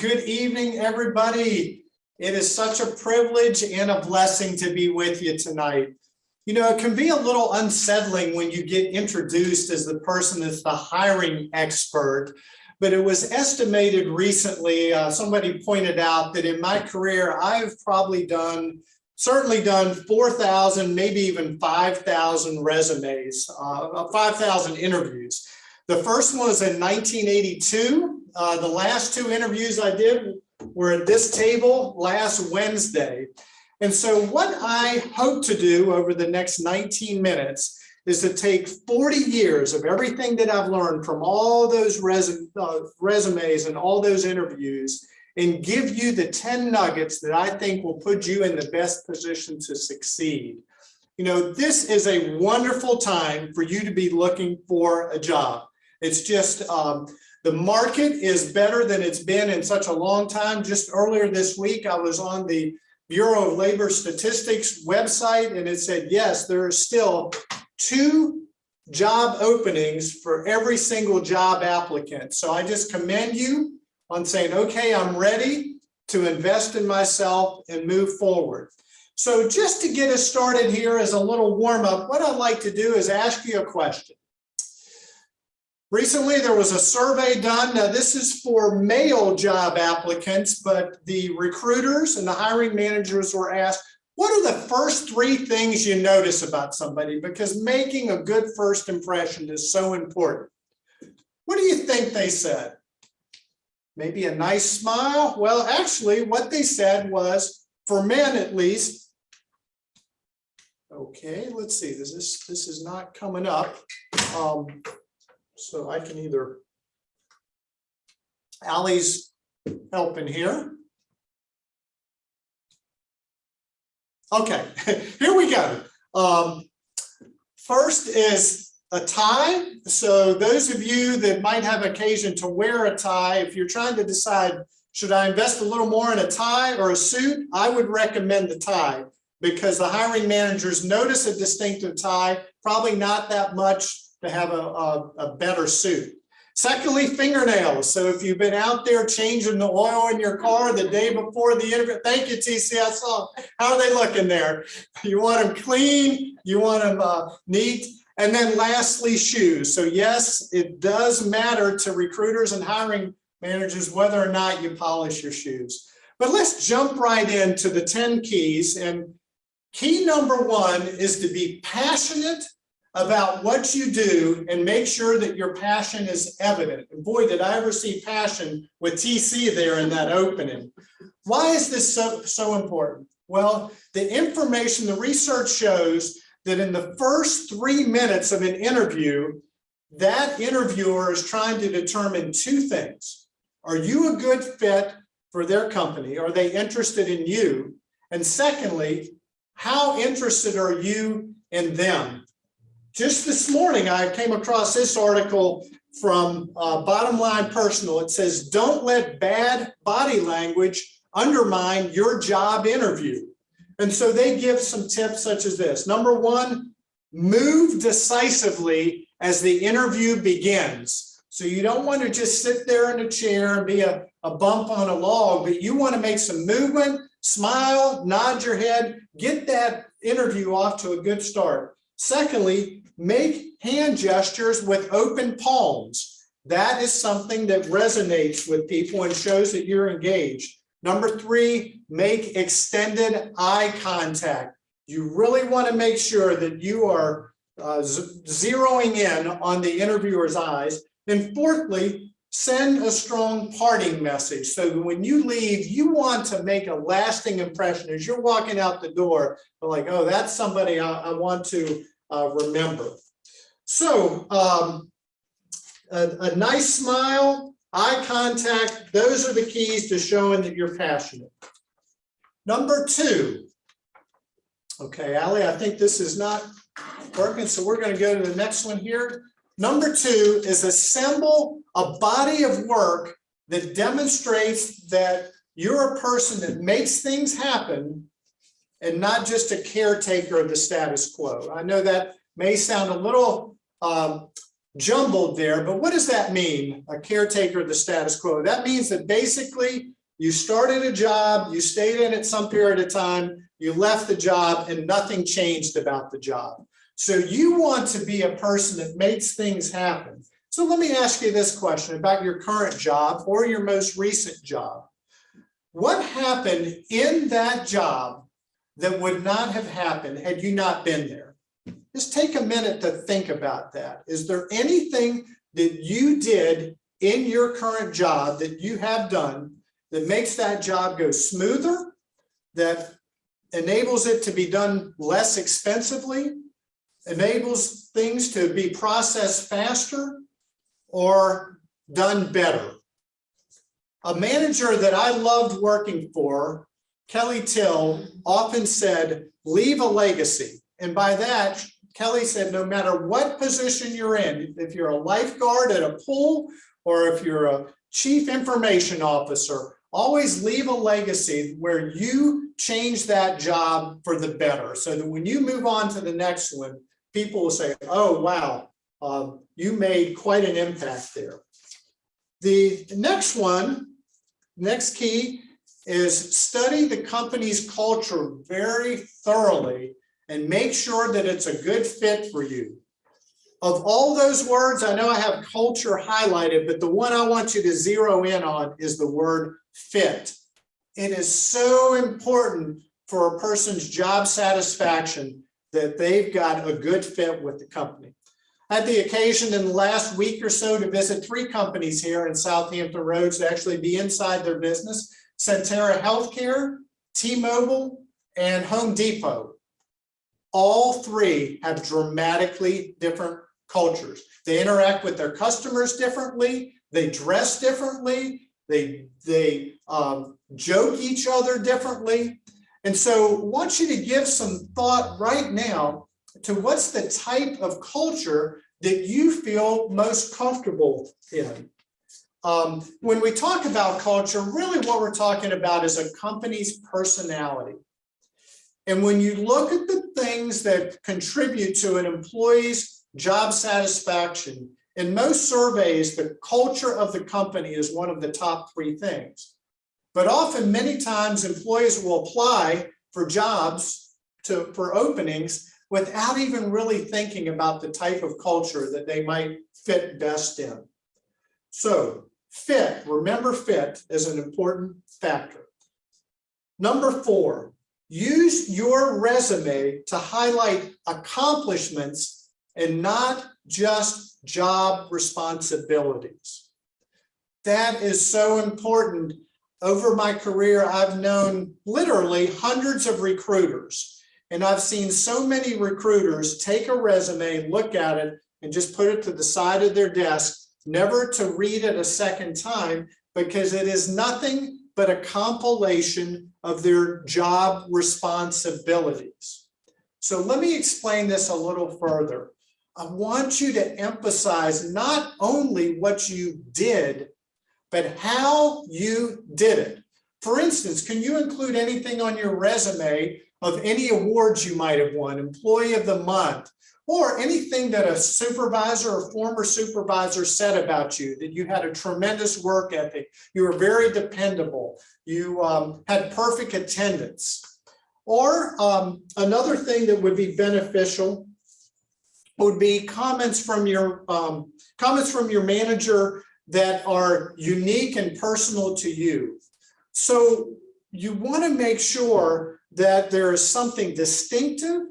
Good evening, everybody. It is such a privilege and a blessing to be with you tonight. You know, it can be a little unsettling when you get introduced as the person that's the hiring expert, but it was estimated recently, somebody pointed out that in my career, I've probably certainly done 4,000, maybe even 5,000 resumes, 5,000 interviews. The first one was in 1982. The last two interviews I did were at this table last Wednesday. And so what I hope to do over the next 19 minutes is to take 40 years of everything that I've learned from all those resumes and all those interviews and give you the 10 nuggets that I think will put you in the best position to succeed. You know, this is a wonderful time for you to be looking for a job. It's just the market is better than it's been in such a long time. Just earlier this week, I was on the Bureau of Labor Statistics website, and it said, yes, there are still 2 job openings for every single job applicant. So I just commend you on saying, okay, I'm ready to invest in myself and move forward. So just to get us started here as a little warm up, what I'd like to do is ask you a question. Recently, there was a survey done. Now, this is for male job applicants, but the recruiters and the hiring managers were asked, what are the first 3 things you notice about somebody? Because making a good first impression is so important. What do you think they said? Maybe a nice smile? Well, actually, what they said was, for men at least, okay, let's see, this is not coming up. So I can either, Allie's helping here. Okay, here we go. First is a tie. So those of you that might have occasion to wear a tie, if you're trying to decide, should I invest a little more in a tie or a suit? I would recommend the tie because the hiring managers notice a distinctive tie, probably not that much to have a better suit. Secondly, fingernails. So if you've been out there changing the oil in your car the day before the interview, thank you, TC, I saw. How are they looking there? You want them clean, you want them neat. And then lastly, shoes. So yes, it does matter to recruiters and hiring managers whether or not you polish your shoes. But let's jump right into the 10 keys. And key number 1 is to be passionate about what you do and make sure that your passion is evident. And boy, did I ever see passion with TC there in that opening. Why is this so important? Well, the information, the research shows that in the first 3 minutes of an interview, that interviewer is trying to determine 2 things. Are you a good fit for their company? Are they interested in you? And secondly, how interested are you in them? Just this morning, I came across this article from Bottom Line Personal. It says, don't let bad body language undermine your job interview. And so they give some tips such as this. Number 1, move decisively as the interview begins. So you don't want to just sit there in a chair and be a bump on a log, but you want to make some movement, smile, nod your head, get that interview off to a good start. Secondly, make hand gestures with open palms. That is something that resonates with people and shows that you're engaged. Number 3, make extended eye contact. You really want to make sure that you are zeroing in on the interviewer's eyes. And fourthly, send a strong parting message. So when you leave, you want to make a lasting impression as you're walking out the door. Like, oh, that's somebody I want to remember. So a nice smile, eye contact, those are the keys to showing that you're passionate. Number 2. Okay, Allie, I think this is not working, so we're going to go to the next one here. Number 2 is assemble a body of work that demonstrates that you're a person that makes things happen and not just a caretaker of the status quo. I know that may sound a little jumbled there, but what does that mean? A caretaker of the status quo. That means that basically you started a job, you stayed in it some period of time, you left the job, and nothing changed about the job. So you want to be a person that makes things happen. So let me ask you this question about your current job or your most recent job. What happened in that job that would not have happened had you not been there? Just take a minute to think about that. Is there anything that you did in your current job that you have done that makes that job go smoother, that enables it to be done less expensively, enables things to be processed faster, or done better? A manager that I loved working for, Kelly Till, often said, leave a legacy. And by that, Kelly said, no matter what position you're in, if you're a lifeguard at a pool, or if you're a chief information officer, always leave a legacy where you change that job for the better, so that when you move on to the next one, people will say, oh, wow, you made quite an impact there. The next key is study the company's culture very thoroughly and make sure that it's a good fit for you. Of all those words, I know I have culture highlighted, but the one I want you to zero in on is the word fit. It is so important for a person's job satisfaction that they've got a good fit with the company. I had the occasion in the last week or so to visit 3 companies here in Southampton Roads to actually be inside their business: Centera Healthcare, T-Mobile, and Home Depot. All 3 have dramatically different cultures. They interact with their customers differently. They dress differently. They joke each other differently. And so I want you to give some thought right now to what's the type of culture that you feel most comfortable in. When we talk about culture, really what we're talking about is a company's personality. And when you look at the things that contribute to an employee's job satisfaction, in most surveys, the culture of the company is one of the top 3 things. But often, many times, employees will apply for jobs, for openings, without even really thinking about the type of culture that they might fit best in. So fit, remember fit is an important factor. Number 4, use your resume to highlight accomplishments and not just job responsibilities. That is so important. Over my career, I've known literally hundreds of recruiters, and I've seen so many recruiters take a resume, look at it, and just put it to the side of their desk, never to read it a second time, because it is nothing but a compilation of their job responsibilities. So let me explain this a little further. I want you to emphasize not only what you did, but how you did it. For instance, can you include anything on your resume of any awards you might have won, Employee of the Month, or anything that a supervisor or former supervisor said about you, that you had a tremendous work ethic, you were very dependable, you had perfect attendance? Or another thing that would be beneficial would be comments from your manager that are unique and personal to you. So you want to make sure that there is something distinctive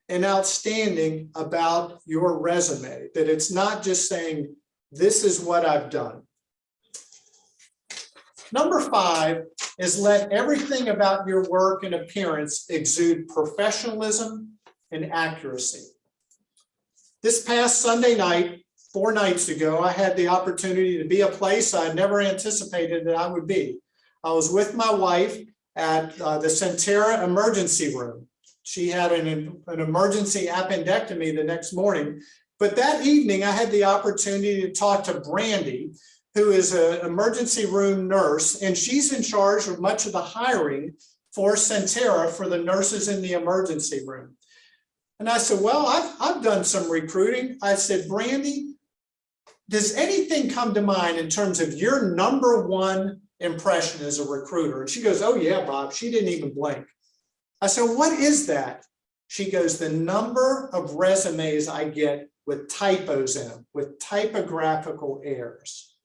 and outstanding about your resume, that it's not just saying, this is what I've done. Number 5 is let everything about your work and appearance exude professionalism and accuracy. This past Sunday night, 4 nights ago, I had the opportunity to be a place I never anticipated that I would be. I was with my wife at the Centera emergency room. She had an emergency appendectomy the next morning. But that evening, I had the opportunity to talk to Brandy, who is an emergency room nurse, and she's in charge of much of the hiring for Centera for the nurses in the emergency room. And I said, well, I've done some recruiting. I said, Brandy, does anything come to mind in terms of your number one impression as a recruiter? And she goes, oh yeah, Bob, she didn't even blink. I said, what is that? She goes, the number of resumes I get with typos in them, with typographical errors.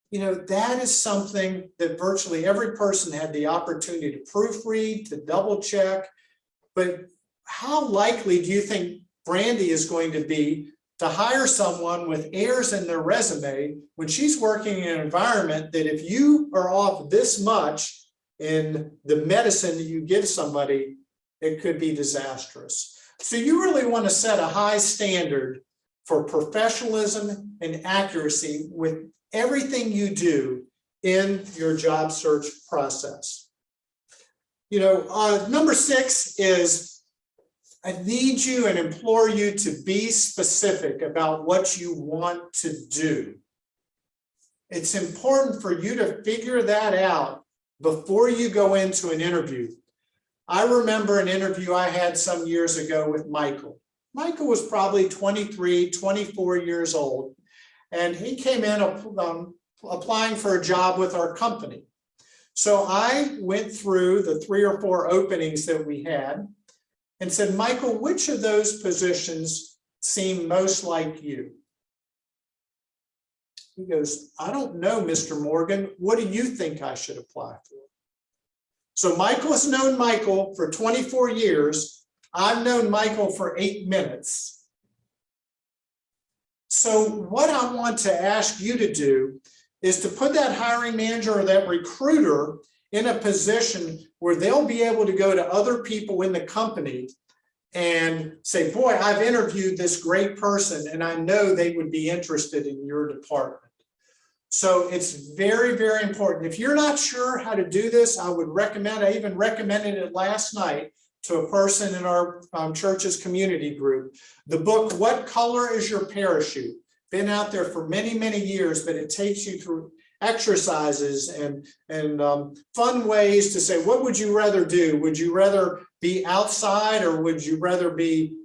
You know, that is something that virtually every person had the opportunity to proofread, to double check. But how likely do you think Brandy is going to be to hire someone with errors in their resume when she's working in an environment that if you are off this much in the medicine that you give somebody, it could be disastrous. So you really want to set a high standard for professionalism and accuracy with everything you do in your job search process. You know, number 6 is I need you and implore you to be specific about what you want to do. It's important for you to figure that out before you go into an interview. I remember an interview I had some years ago with Michael. Michael was probably 23, 24 years old, and he came in applying for a job with our company. So I went through the 3 or 4 openings that we had and said, Michael, which of those positions seem most like you? He goes, I don't know, Mr. Morgan. What do you think I should apply for? So Michael has known Michael for 24 years. I've known Michael for 8 minutes. So what I want to ask you to do is to put that hiring manager or that recruiter in a position where they'll be able to go to other people in the company and say, boy, I've interviewed this great person and I know they would be interested in your department. So it's very, very important. If you're not sure how to do this, I would recommend, I even recommended it last night to a person in our church's community group, the book, What Color is Your Parachute? Been out there for many, many years, but it takes you through exercises and fun ways to say, what would you rather do? Would you rather be outside or would you rather be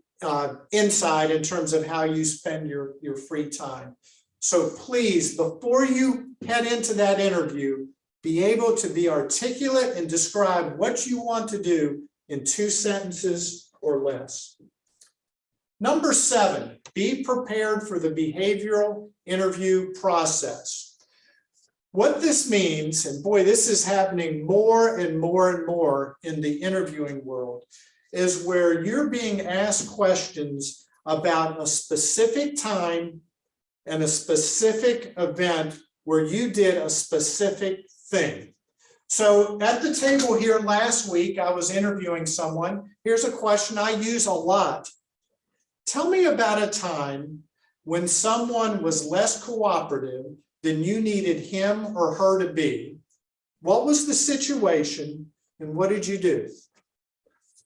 inside in terms of how you spend your free time? So please, before you head into that interview, be able to be articulate and describe what you want to do in 2 sentences or less. Number 7, be prepared for the behavioral interview process. What this means, and boy, this is happening more and more and more in the interviewing world, is where you're being asked questions about a specific time and a specific event where you did a specific thing. So at the table here last week, I was interviewing someone. Here's a question I use a lot. Tell me about a time when someone was less cooperative than you needed him or her to be. What was the situation and what did you do?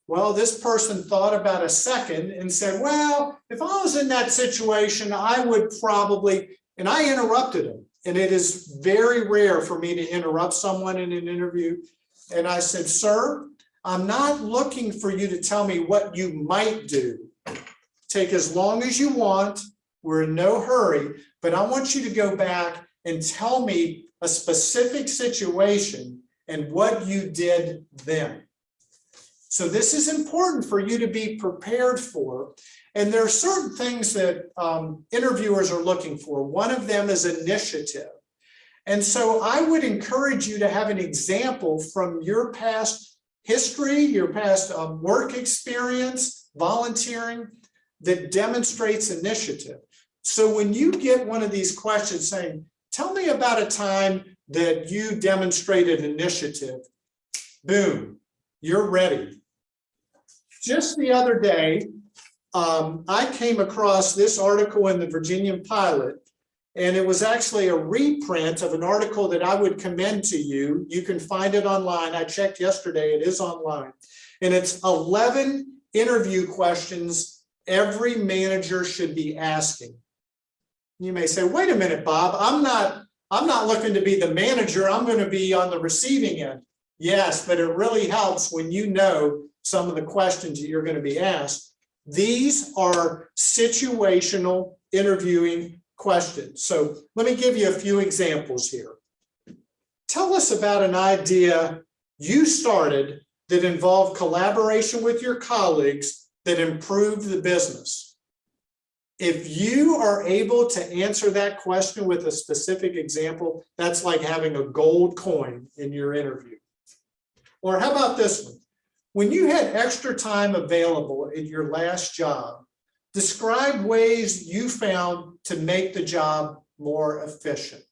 Well, this person thought about a second and said, well, if I was in that situation, I would probably, and I interrupted him. And it is very rare for me to interrupt someone in an interview. And I said, sir, I'm not looking for you to tell me what you might do. Take as long as you want. We're in no hurry, but I want you to go back and tell me a specific situation and what you did then. So this is important for you to be prepared for. And there are certain things that interviewers are looking for. One of them is initiative. And so I would encourage you to have an example from your past history, your past work experience, volunteering, that demonstrates initiative. So when you get one of these questions saying, tell me about a time that you demonstrated initiative, boom, you're ready. Just the other day, I came across this article in the Virginian Pilot, and it was actually a reprint of an article that I would commend to you. You can find it online. I checked yesterday, it is online. And it's 11 interview questions every manager should be asking. You may say, wait a minute, Bob, I'm not looking to be the manager. I'm going to be on the receiving end. Yes, but it really helps when you know some of the questions that you're going to be asked. These are situational interviewing questions. So let me give you a few examples here. Tell us about an idea you started that involved collaboration with your colleagues that improved the business. If you are able to answer that question with a specific example, that's like having a gold coin in your interview. Or how about this one? When you had extra time available in your last job, describe ways you found to make the job more efficient.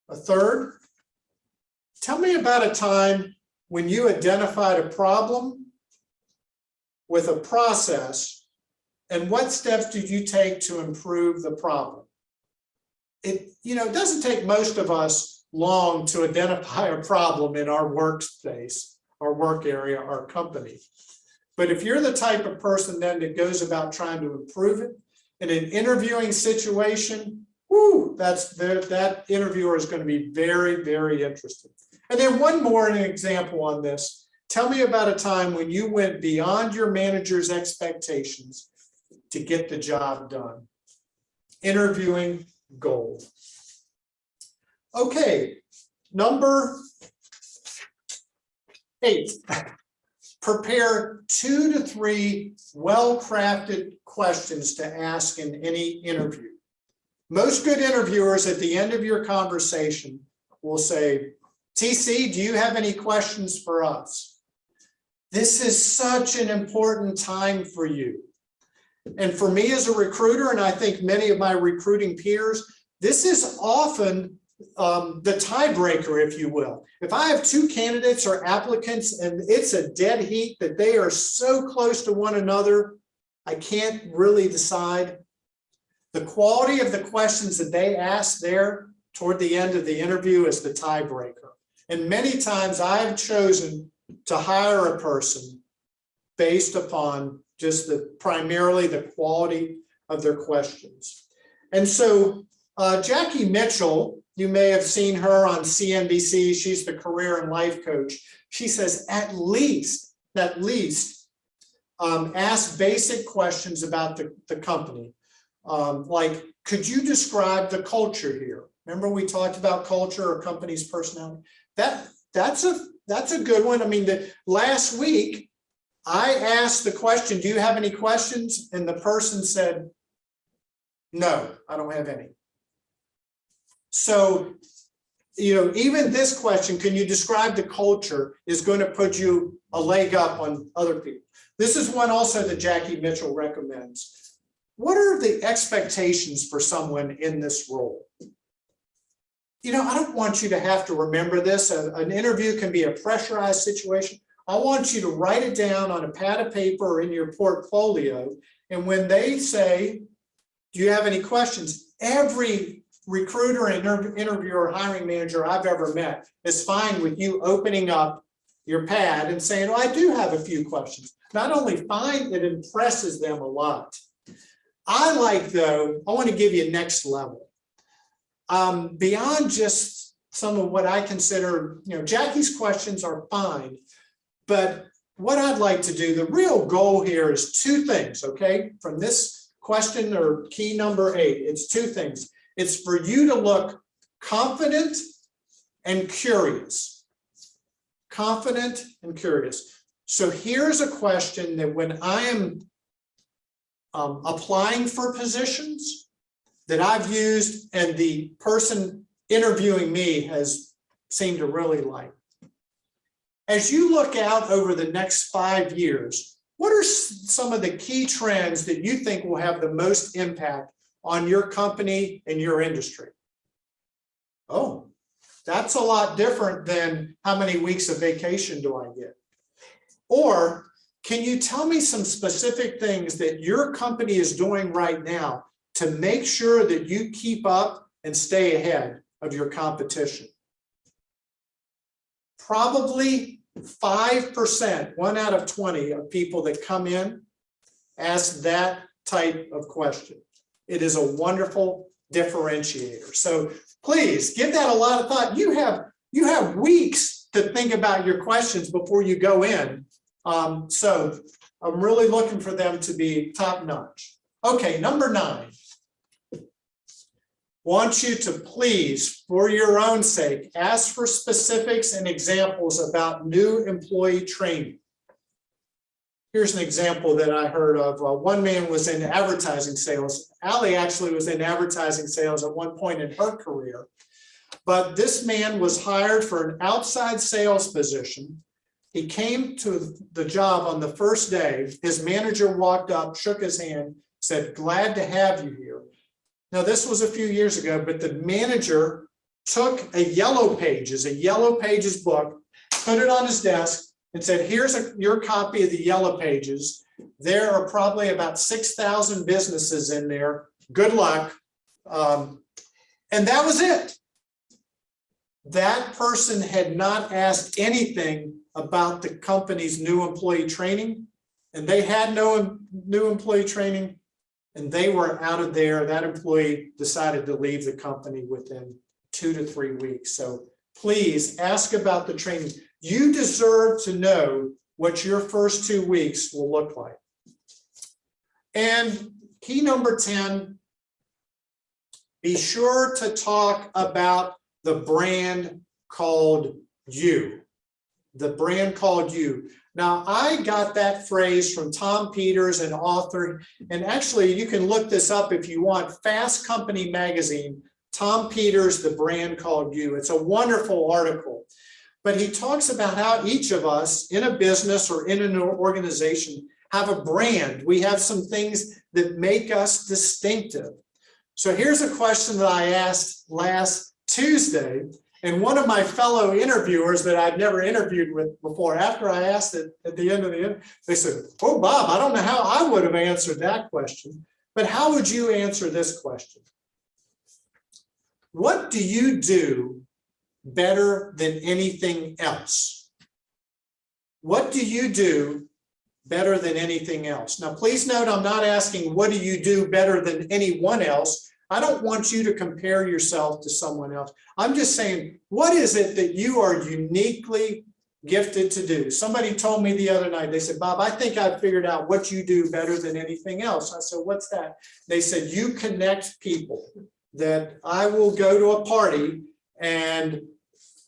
A third, tell me about a time when you identified a problem with a process, and what steps did you take to improve the problem? It doesn't take most of us long to identify a problem in our workspace, our work area, our company. But if you're the type of person then that goes about trying to improve it in an interviewing situation, that interviewer is going to be very, very interested. And then one more example on this. Tell me about a time when you went beyond your manager's expectations to get the job done. Interviewing gold. Okay, number 8. Prepare 2 to 3 well-crafted questions to ask in any interview. Most good interviewers at the end of your conversation will say, TC, do you have any questions for us? This is such an important time for you. And for me as a recruiter, and I think many of my recruiting peers, this is often the tiebreaker, if you will. If I have 2 candidates or applicants and it's a dead heat that they are so close to one another, I can't really decide. The quality of the questions that they ask there toward the end of the interview is the tiebreaker. And many times I've chosen to hire a person based upon just primarily the quality of their questions. And so Jackie Mitchell, you may have seen her on CNBC. She's the career and life coach. She says, at least ask basic questions about the company. Like, could you describe the culture here? Remember we talked about culture or company's personality? That's a good one. I mean, last week I asked the question, do you have any questions? And the person said, no, I don't have any. So, even this question, can you describe the culture, is going to put you a leg up on other people. This is one also that Jackie Mitchell recommends. What are the expectations for someone in this role? I don't want you to have to remember this. An interview can be a pressurized situation. I want you to write it down on a pad of paper or in your portfolio. And when they say, do you have any questions? Every recruiter and interviewer, hiring manager I've ever met is fine with you opening up your pad and saying, I do have a few questions. Not only fine, it impresses them a lot. I want to give you next level. Beyond just some of what I consider, Jackie's questions are fine, but what I'd like to do, the real goal here is 2 things, okay? From this question or key number 8, it's 2 things. It's for you to look confident and curious. Confident and curious. So here's a question that when I am applying for positions that I've used and the person interviewing me has seemed to really like. As you look out over the next 5 years, what are some of the key trends that you think will have the most impact on your company and your industry? Oh, that's a lot different than how many weeks of vacation do I get? Or can you tell me some specific things that your company is doing right now to make sure that you keep up and stay ahead of your competition? Probably 5%, 1 out of 20 of people that come in ask that type of question. It is a wonderful differentiator. So please give that a lot of thought. You have weeks to think about your questions before you go in. So I'm really looking for them to be top notch. Okay, number 9. Want you to please, for your own sake, ask for specifics and examples about new employee training. Here's an example that I heard of. One man was in advertising sales. Allie actually was in advertising sales at one point in her career. But this man was hired for an outside sales position. He came to the job on the first day. His manager walked up, shook his hand, said, "Glad to have you here." Now, this was a few years ago, but the manager took a Yellow Pages book, put it on his desk, and said, "Here's your copy of the Yellow Pages. There are probably about 6,000 businesses in there. Good luck." And that was it. That person had not asked anything about the company's new employee training, and they had no new employee training, and they were out of there. That employee decided to leave the company within 2 to 3 weeks. So please ask about the training. You deserve to know what your first 2 weeks will look like. And key number 10, be sure to talk about the brand called you. The brand called you. Now, I got that phrase from Tom Peters, an author, and actually you can look this up if you want. Fast Company magazine, Tom Peters, The Brand Called You. It's a wonderful article. But he talks about how each of us in a business or in an organization have a brand. We have some things that make us distinctive. So here's a question that I asked last Tuesday, and one of my fellow interviewers that I've never interviewed with before, after I asked it at the end of the interview, they said, "Oh, Bob, I don't know how I would have answered that question, but how would you answer this question? What do you do better than anything else? What do you do better than anything else?" Now, please note, I'm not asking what do you do better than anyone else. I don't want you to compare yourself to someone else. I'm just saying, what is it that you are uniquely gifted to do? Somebody told me the other night, they said, "Bob, I think I figured out what you do better than anything else." I said, "What's that?" They said, "You connect people." That I will go to a party and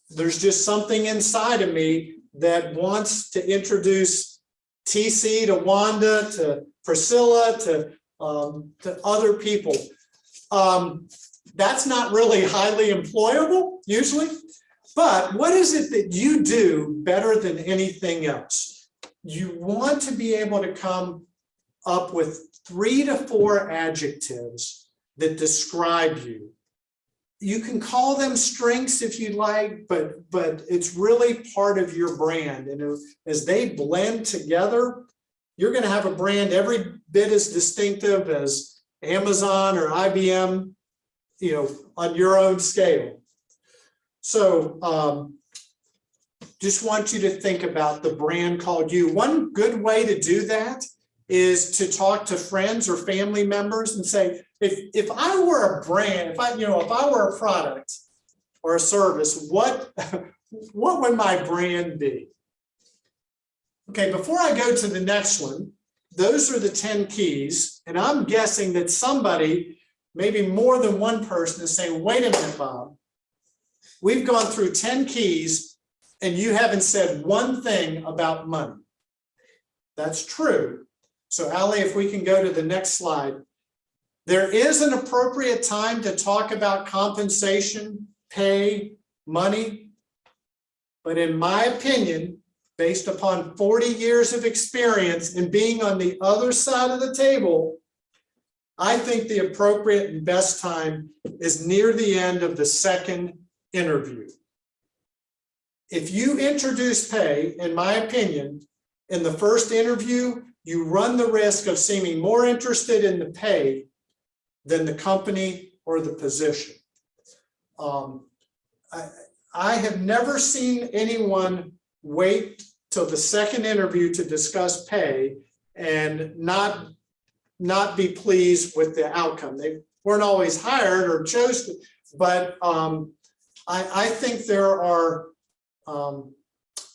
there's just something inside of me that wants to introduce TC to Wanda, to Priscilla, to other people. That's not really highly employable usually, but what is it that you do better than anything else? You want to be able to come up with 3 to 4 adjectives that describe you. You can call them strengths if you like, but it's really part of your brand. And as they blend together, you're going to have a brand every bit as distinctive as Amazon or IBM, on your own scale. So just want you to think about the brand called you. One good way to do that is to talk to friends or family members and say, if I were a brand, if I were a product or a service, what would my brand be? Okay, before I go to the next one, those are the 10 keys, and I'm guessing that somebody, maybe more than one person, is saying, "Wait a minute, Bob, we've gone through 10 keys and you haven't said one thing about money." That's true. So Allie, if we can go to the next slide. There is an appropriate time to talk about compensation, pay, money, but in my opinion, based upon 40 years of experience and being on the other side of the table, I think the appropriate and best time is near the end of the second interview. If you introduce pay, in my opinion, in the first interview, you run the risk of seeming more interested in the pay than the company or the position. I have never seen anyone wait till the second interview to discuss pay and not be pleased with the outcome. They weren't always hired or chose to, but I think there are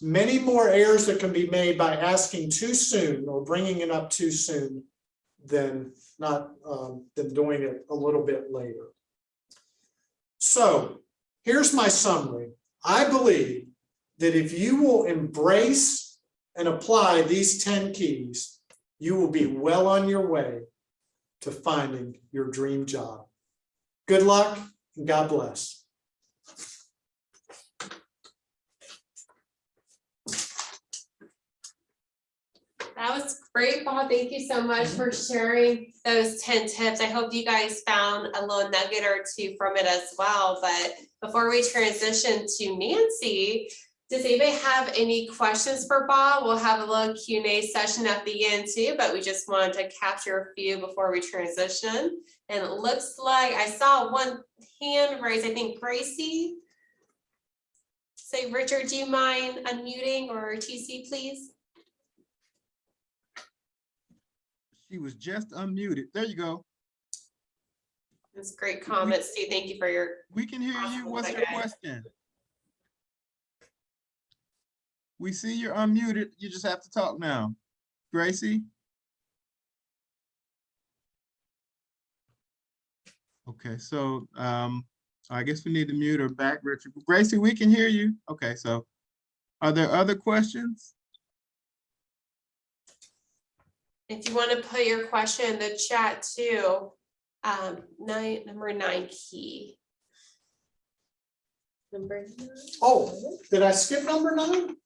many more errors that can be made by asking too soon or bringing it up too soon than doing it a little bit later. So here's my summary. I believe that if you will embrace and apply these 10 keys, you will be well on your way to finding your dream job. Good luck and God bless. That was great, Bob. Thank you so much for sharing those 10 tips. I hope you guys found a little nugget or two from it as well. But before we transition to Nancy, does anybody have any questions for Bob? We'll have a little Q&A session at the end too, but we just wanted to capture a few before we transition. And it looks like I saw one hand raised, I think Gracie. Say, Richard, do you mind unmuting, or TC, please? She was just unmuted. There you go. That's great comments too. Thank you for your. We can hear you. What's your question? We see you're unmuted. You just have to talk now. Gracie? Okay, so I guess we need to mute her back, Richard. Gracie, we can hear you. Okay, so are there other questions? If you want to put your question in the chat too, number 9 key. Number 9. Oh, did I skip number 9?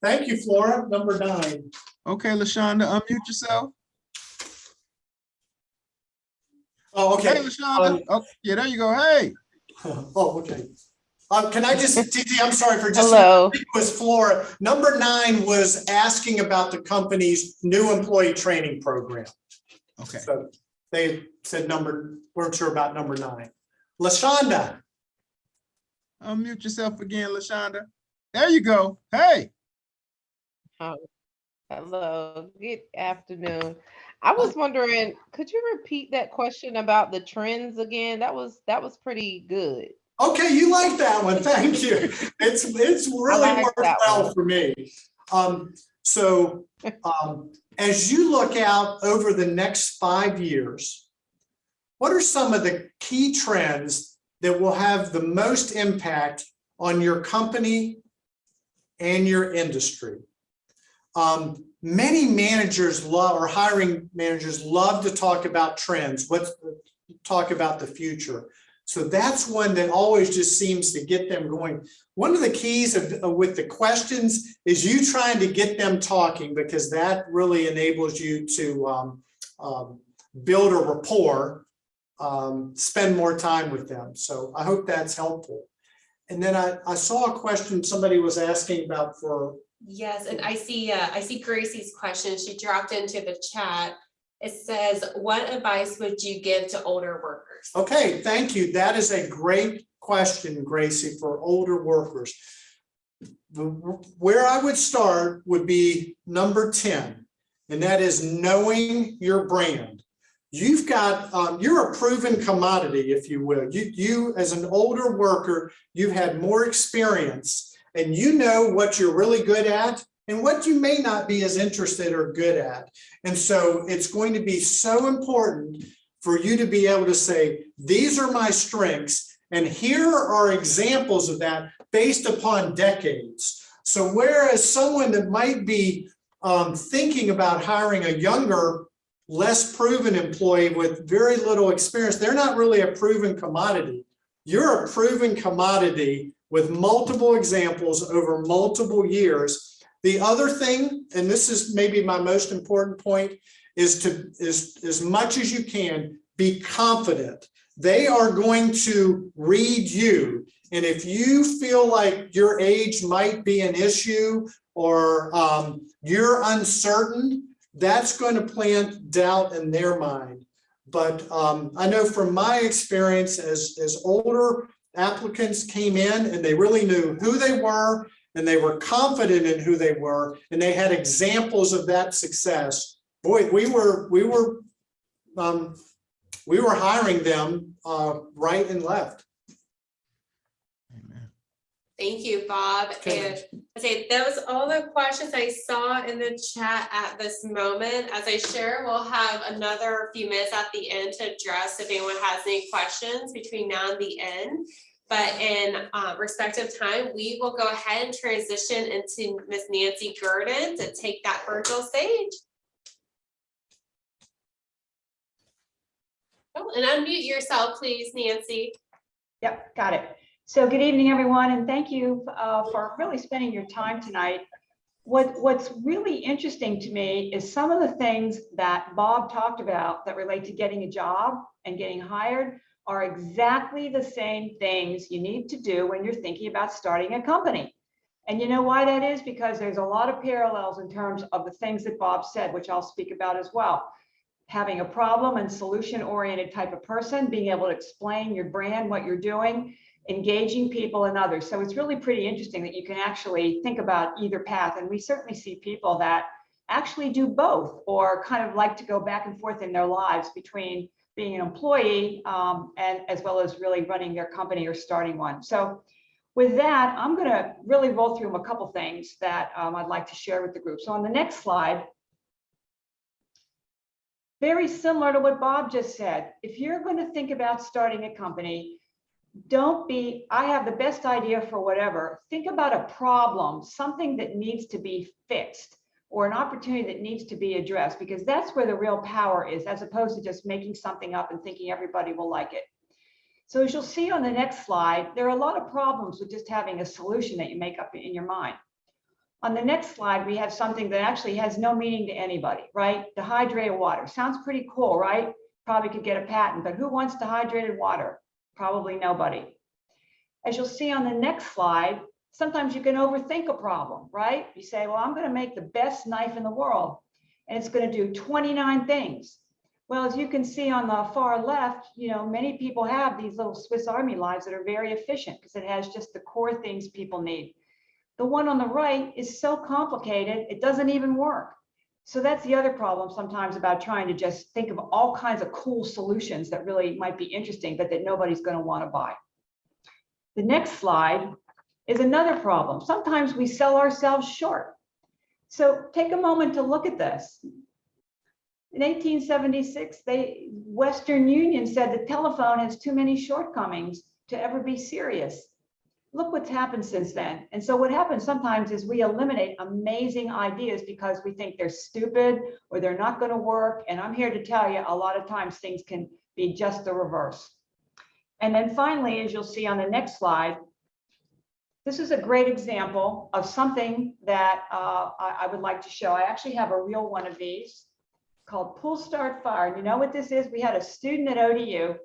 Thank you, Flora. Number 9. Okay, LaShonda, unmute yourself. Oh, okay. Hey, LaShonda. Oh, yeah, there you go. Hey. Oh, okay. Can I just, TT, I'm sorry for just. Hello. It was Flora. Number 9 was asking about the company's new employee training program. Okay. So they said weren't sure about number 9. LaShonda. Unmute yourself again, LaShonda. There you go. Hey. Oh, hello. Good afternoon. I was wondering, could you repeat that question about the trends again? That was pretty good. Okay, you like that one. Thank you. It's really worked well for me. As you look out over the next 5 years, what are some of the key trends that will have the most impact on your company and your industry? Many managers or hiring managers love to talk about trends, talk about the future. So that's one that always just seems to get them going. One of the keys with the questions is you trying to get them talking, because that really enables you to build a rapport, spend more time with them. So I hope that's helpful. And then I saw a question somebody was asking about for. Yes, and I see Gracie's question. She dropped into the chat. It says, what advice would you give to older workers? Okay, thank you. That is a great question, Gracie, for older workers. Where I would start would be number 10, and that is knowing your brand. You've got, you're a proven commodity, if you will. You as an older worker, you've had more experience, and you know what you're really good at and what you may not be as interested or good at. And so it's going to be so important for you to be able to say, these are my strengths, and here are examples of that based upon decades. So whereas someone that might be thinking about hiring a younger, less proven employee with very little experience, they're not really a proven commodity. You're a proven commodity with multiple examples over multiple years. The other thing, and this is maybe my most important point, is to, as much as you can, be confident. They are going to read you. And if you feel like your age might be an issue, or you're uncertain, that's going to plant doubt in their mind. But I know from my experience, as older applicants came in and they really knew who they were, and they were confident in who they were, and they had examples of that success, boy, we were hiring them right and left. Amen. Thank you, Bob. Okay. And I say that was all the questions I saw in the chat at this moment. As I share, we'll have another few minutes at the end to address if anyone has any questions between now and the end. But in respective time, we will go ahead and transition into Miss Nancy Grden to take that virtual stage. Oh, and unmute yourself, please, Nancy. Yep, got it. So good evening, everyone, and thank you for really spending your time tonight. What's really interesting to me is some of the things that Bob talked about that relate to getting a job and getting hired are exactly the same things you need to do when you're thinking about starting a company. And you know why that is? Because there's a lot of parallels in terms of the things that Bob said, which I'll speak about as well. Having a problem and solution-oriented type of person, being able to explain your brand, what you're doing, engaging people and others. So it's really pretty interesting that you can actually think about either path. And we certainly see people that actually do both or kind of like to go back and forth in their lives between being an employee and as well as really running their company or starting one. So with that, I'm going to really roll through a couple things that I'd like to share with the group. So on the next slide, very similar to what Bob just said, if you're going to think about starting a company, don't be, I have the best idea for whatever. Think about a problem, something that needs to be fixed or an opportunity that needs to be addressed, because that's where the real power is, as opposed to just making something up and thinking everybody will like it. So as you'll see on the next slide, there are a lot of problems with just having a solution that you make up in your mind. On the next slide, we have something that actually has no meaning to anybody, right? Dehydrated water. Sounds pretty cool, right? Probably could get a patent, but who wants dehydrated water? Probably nobody. As you'll see on the next slide, sometimes you can overthink a problem, right? You say, well, I'm going to make the best knife in the world, and it's going to do 29 things. Well, as you can see on the far left, you know, many people have these little Swiss Army knives that are very efficient because it has just the core things people need. The one on the right is so complicated, it doesn't even work. So that's the other problem sometimes about trying to just think of all kinds of cool solutions that really might be interesting, but that nobody's going to want to buy. The next slide is another problem. Sometimes we sell ourselves short. So take a moment to look at this. In 1876, Western Union said the telephone has too many shortcomings to ever be serious. Look what's happened since then. And so what happens sometimes is we eliminate amazing ideas because we think they're stupid or they're not going to work. And I'm here to tell you, a lot of times things can be just the reverse. And then finally, as you'll see on the next slide, this is a great example of something that I would like to show. I actually have a real one of these called Pull Start Fire. And you know what this is? We had a student at ODU,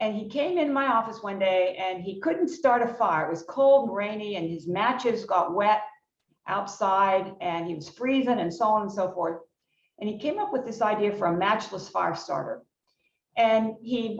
and he came in my office one day and he couldn't start a fire. It was cold and rainy and his matches got wet outside and he was freezing and so on and so forth. And he came up with this idea for a matchless fire starter. And he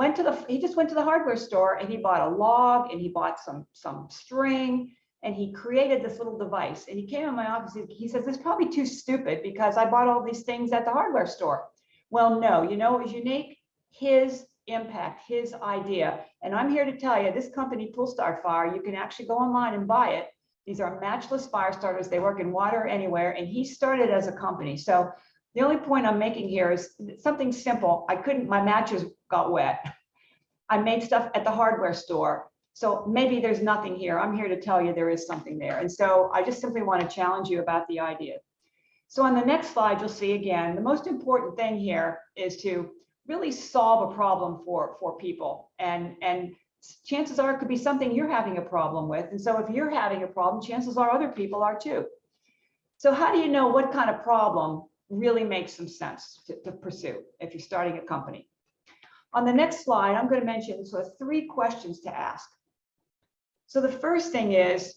just went to the hardware store and he bought a log and he bought some string and he created this little device. And he came in my office, he says, "This is probably too stupid because I bought all these things at the hardware store." Well, no, you know, it was unique. His impact, his idea. And I'm here to tell you, this company, Pull Start Fire, you can actually go online and buy it. These are matchless fire starters. They work in water anywhere. And he started as a company. So the only point I'm making here is something simple. My matches got wet. I made stuff at the hardware store. So maybe there's nothing here. I'm here to tell you there is something there. And so I just simply want to challenge you about the idea. So on the next slide, you'll see again, the most important thing here is to really solve a problem for people. And chances are it could be something you're having a problem with. And so if you're having a problem, chances are other people are too. So how do you know what kind of problem really makes some sense to pursue if you're starting a company? On the next slide, I'm going to mention sort of 3 questions to ask. So the first thing is,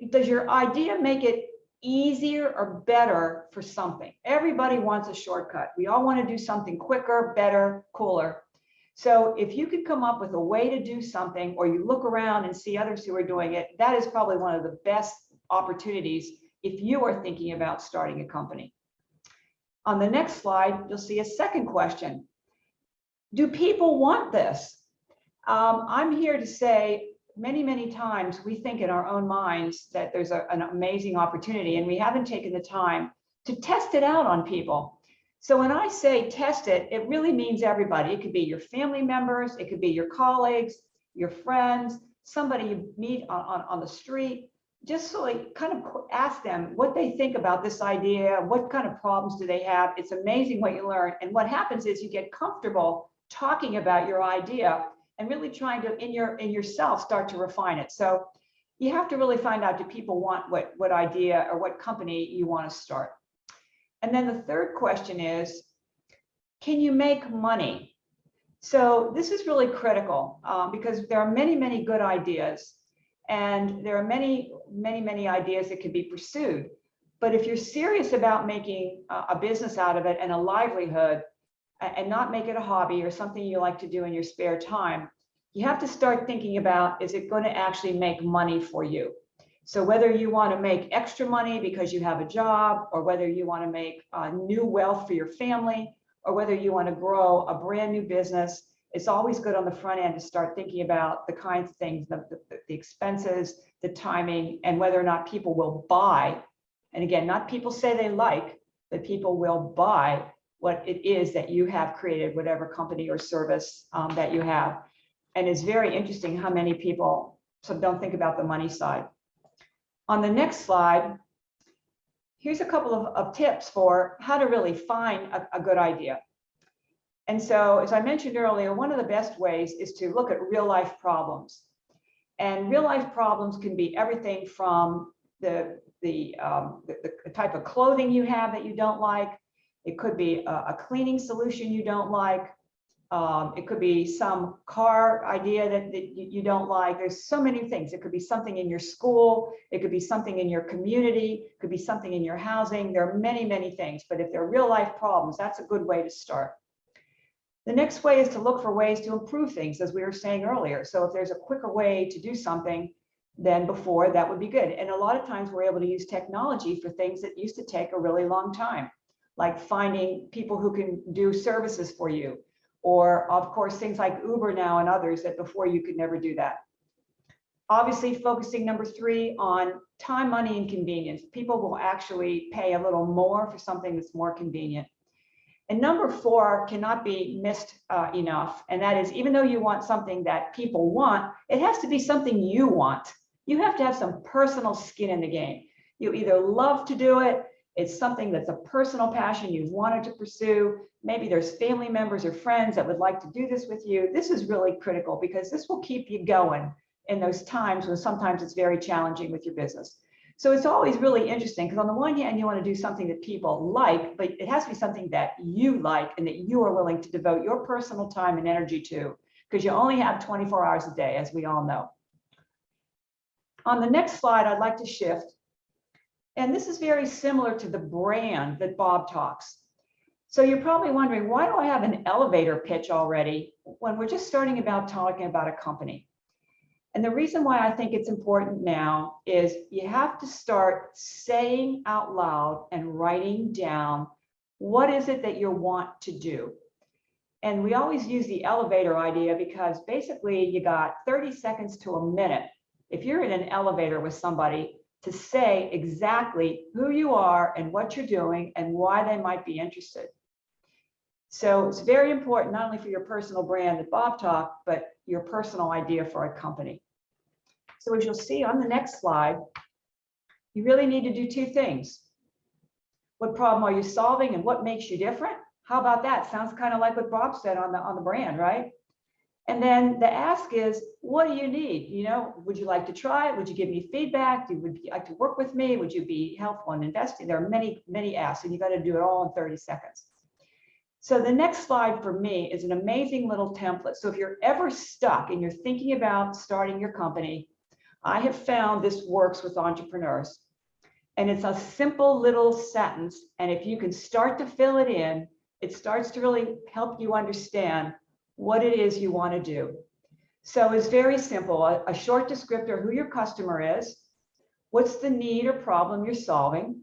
does your idea make it easier or better for something? Everybody wants a shortcut. We all want to do something quicker, better, cooler. So if you could come up with a way to do something, or you look around and see others who are doing it, that is probably one of the best opportunities if you are thinking about starting a company. On the next slide, you'll see a second question. Do people want this? I'm here to say many times we think in our own minds that there's an amazing opportunity and we haven't taken the time to test it out on people. So when I say test it, it really means everybody. It could be your family members, it could be your colleagues, your friends, somebody you meet on the street. Just so like kind of ask them what they think about this idea, what kind of problems do they have. It's amazing what you learn. And what happens is you get comfortable talking about your idea and really trying to, in yourself, start to refine it. So you have to really find out, do people want what idea or what company you want to start? And then the third question is, can you make money? So this is really critical because there are many good ideas, and there are many ideas that can be pursued. But if you're serious about making a business out of it and a livelihood, and not make it a hobby or something you like to do in your spare time, you have to start thinking about, is it going to actually make money for you? So whether you want to make extra money because you have a job, or whether you want to make new wealth for your family, or whether you want to grow a brand new business, it's always good on the front end to start thinking about the kinds of things, the expenses, the timing, and whether or not people will buy. And again, not people say they like, but people will buy what it is that you have created, whatever company or service that you have. And it's very interesting how many people don't think about the money side. On the next slide, here's a couple of tips for how to really find a good idea. And so, as I mentioned earlier, one of the best ways is to look at real life problems. And real life problems can be everything from the type of clothing you have that you don't like. It could be a cleaning solution you don't like. It could be some car idea that you don't like. There's so many things. It could be something in your school. It could be something in your community. It could be something in your housing. There are many things. But if they're real life problems, that's a good way to start. The next way is to look for ways to improve things, as we were saying earlier. So if there's a quicker way to do something than before, that would be good. And a lot of times we're able to use technology for things that used to take a really long time, like finding people who can do services for you, or of course things like Uber now and others that before you could never do that. Obviously, focusing number 3 on time, money, and convenience. People will actually pay a little more for something that's more convenient. And number 4 cannot be missed enough, and that is, even though you want something that people want, it has to be something you want. You have to have some personal skin in the game. You either love to do it, it's something that's a personal passion you've wanted to pursue. Maybe there's family members or friends that would like to do this with you. This is really critical because this will keep you going in those times when sometimes it's very challenging with your business. So it's always really interesting because on the one hand, you want to do something that people like, but it has to be something that you like and that you are willing to devote your personal time and energy to, because you only have 24 hours a day, as we all know. On the next slide, I'd like to shift. And this is very similar to the brand that Bob talks. So you're probably wondering, why do I have an elevator pitch already when we're just starting about talking about a company? And the reason why I think it's important now is you have to start saying out loud and writing down, what is it that you want to do? And we always use the elevator idea because basically you got 30 seconds to a minute. If you're in an elevator with somebody, to say exactly who you are and what you're doing and why they might be interested. So it's very important, not only for your personal brand that Bob talked, but your personal idea for a company. So as you'll see on the next slide, you really need to do 2 things. What problem are you solving and what makes you different? How about that? Sounds kind of like what Bob said on the brand, right? And then the ask is, what do you need? You know, would you like to try it? Would you give me feedback? Would you like to work with me? Would you be helpful in investing? There are many asks, and you got to do it all in 30 seconds. So the next slide for me is an amazing little template. So if you're ever stuck and you're thinking about starting your company, I have found this works with entrepreneurs. And it's a simple little sentence. And if you can start to fill it in, it starts to really help you understand what it is you want to do. So it's very simple, a short descriptor, who your customer is, what's the need or problem you're solving,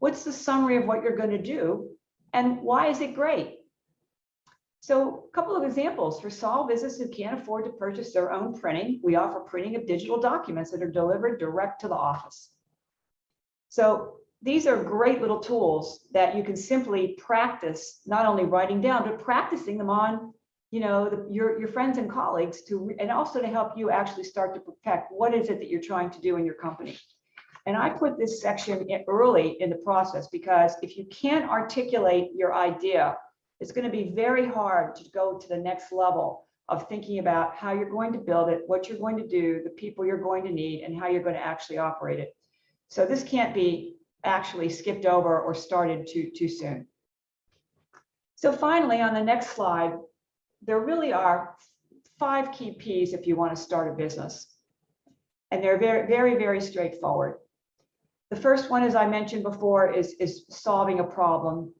what's the summary of what you're going to do, and why is it great? So a couple of examples for small business who can't afford to purchase their own printing, we offer printing of digital documents that are delivered direct to the office. So these are great little tools that you can simply practice, not only writing down, but practicing them on, you know, your friends and colleagues and also to help you actually start to perfect what is it that you're trying to do in your company. And I put this section early in the process because if you can't articulate your idea, it's going to be very hard to go to the next level of thinking about how you're going to build it, what you're going to do, the people you're going to need, and how you're going to actually operate it. So this can't be actually skipped over or started too soon. So finally, on the next slide, there really are 5 key P's if you want to start a business. And they're very straightforward. The first one, as I mentioned before, is solving a problem,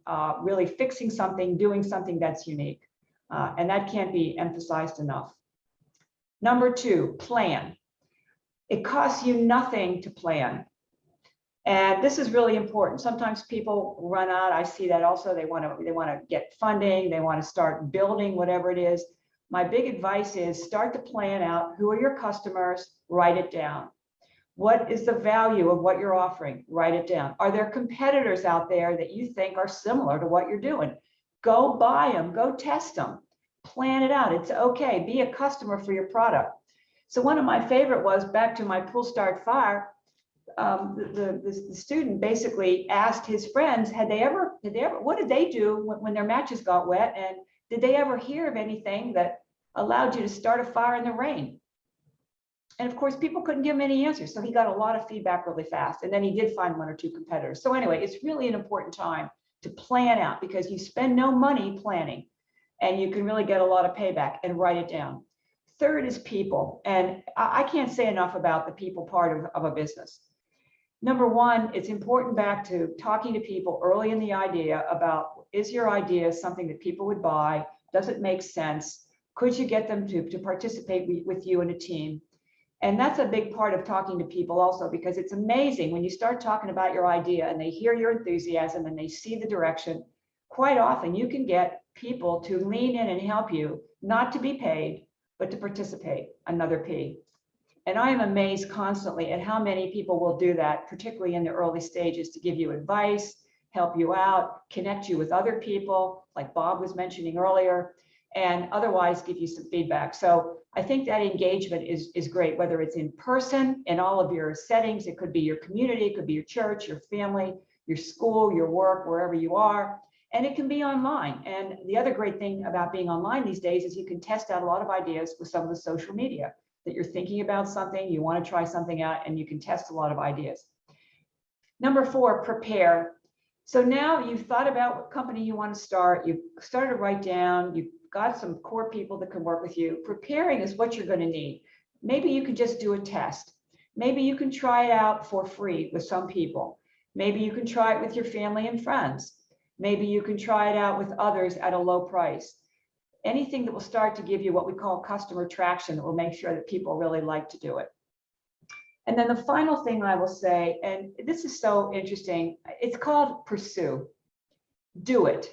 really fixing something, doing something that's unique. And that can't be emphasized enough. Number 2, plan. It costs you nothing to plan. And this is really important. Sometimes people run out. I see that also. They want to get funding. They want to start building whatever it is. My big advice is start to plan out who are your customers, write it down. What is the value of what you're offering? Write it down. Are there competitors out there that you think are similar to what you're doing? Go buy them, go test them, plan it out. It's okay. Be a customer for your product. So one of my favorite was back to my pool start fire. The student basically asked his friends, what did they do when their matches got wet? And did they ever hear of anything that allowed you to start a fire in the rain? And of course, people couldn't give him any answers. So he got a lot of feedback really fast. And then he did find 1 or 2 competitors. So anyway, it's really an important time to plan out because you spend no money planning and you can really get a lot of payback, and write it down. Third is people. And I can't say enough about the people part of a business. Number 1, it's important back to talking to people early in the idea about, is your idea something that people would buy? Does it make sense? Could you get them to participate with you in a team? And that's a big part of talking to people also, because it's amazing when you start talking about your idea and they hear your enthusiasm and they see the direction. Quite often you can get people to lean in and help you, not to be paid, but to participate, another P. And I am amazed constantly at how many people will do that, particularly in the early stages, to give you advice, help you out, connect you with other people, like Bob was mentioning earlier, and otherwise give you some feedback. So I think that engagement is great, whether it's in person, in all of your settings. It could be your community, it could be your church, your family, your school, your work, wherever you are. And it can be online. And the other great thing about being online these days is you can test out a lot of ideas with some of the social media, that you're thinking about something, you want to try something out, and you can test a lot of ideas. Number 4, prepare. So now you've thought about what company you want to start, you've started to write down, you've got some core people that can work with you. Preparing is what you're going to need. Maybe you can just do a test. Maybe you can try it out for free with some people. Maybe you can try it with your family and friends. Maybe you can try it out with others at a low price. Anything that will start to give you what we call customer traction that will make sure that people really like to do it. And then the final thing I will say, and this is so interesting, it's called pursue. Do it.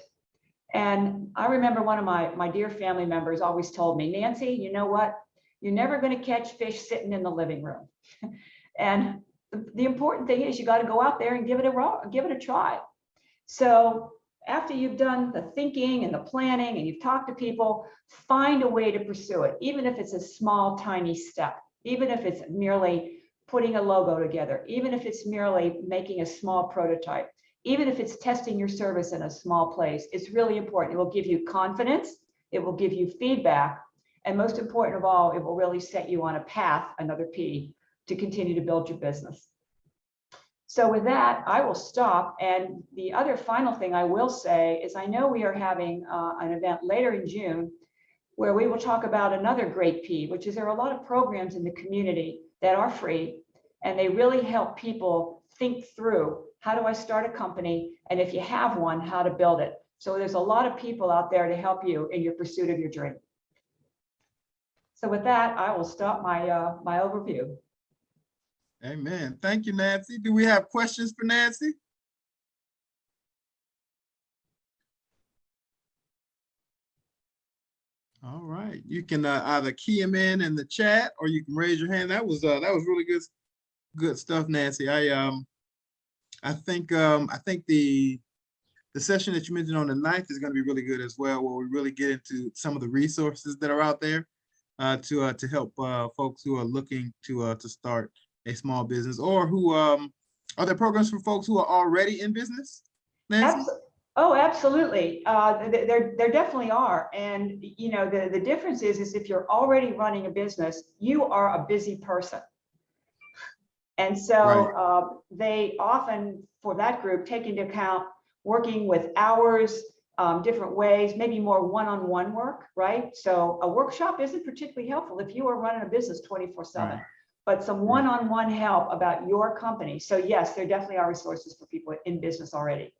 And I remember one of my dear family members always told me, Nancy, you know what? You're never going to catch fish sitting in the living room. And the important thing is you got to go out there and give it a try. So after you've done the thinking and the planning and you've talked to people, find a way to pursue it, even if it's a small, tiny step, even if it's merely putting a logo together, even if it's merely making a small prototype. Even if it's testing your service in a small place, it's really important. It will give you confidence, it will give you feedback, and most important of all, it will really set you on a path, another P, to continue to build your business. So with that, I will stop. And the other final thing I will say is I know we are having an event later in June where we will talk about another great P, which is there are a lot of programs in the community that are free, and they really help people think through, how do I start a company? And if you have one, how to build it. So there's a lot of people out there to help you in your pursuit of your dream. So with that, I will stop my overview. Amen. Thank you, Nancy. Do we have questions for Nancy? All right, you can either key them in the chat or you can raise your hand. That was really good stuff, Nancy. I think the session that you mentioned on the 9th is going to be really good as well, where we really get into some of the resources that are out there to help folks who are looking to start a small business, or who are there programs for folks who are already in business, Nancy? Oh, absolutely. There definitely are. And, you know, the difference is if you're already running a business, you are a busy person. And so they often, for that group, take into account working with hours, different ways, maybe more one-on-one work, right? So a workshop isn't particularly helpful if you are running a business 24/7, Right. but some one-on-one help about your company. So yes, there definitely are resources for people in business already.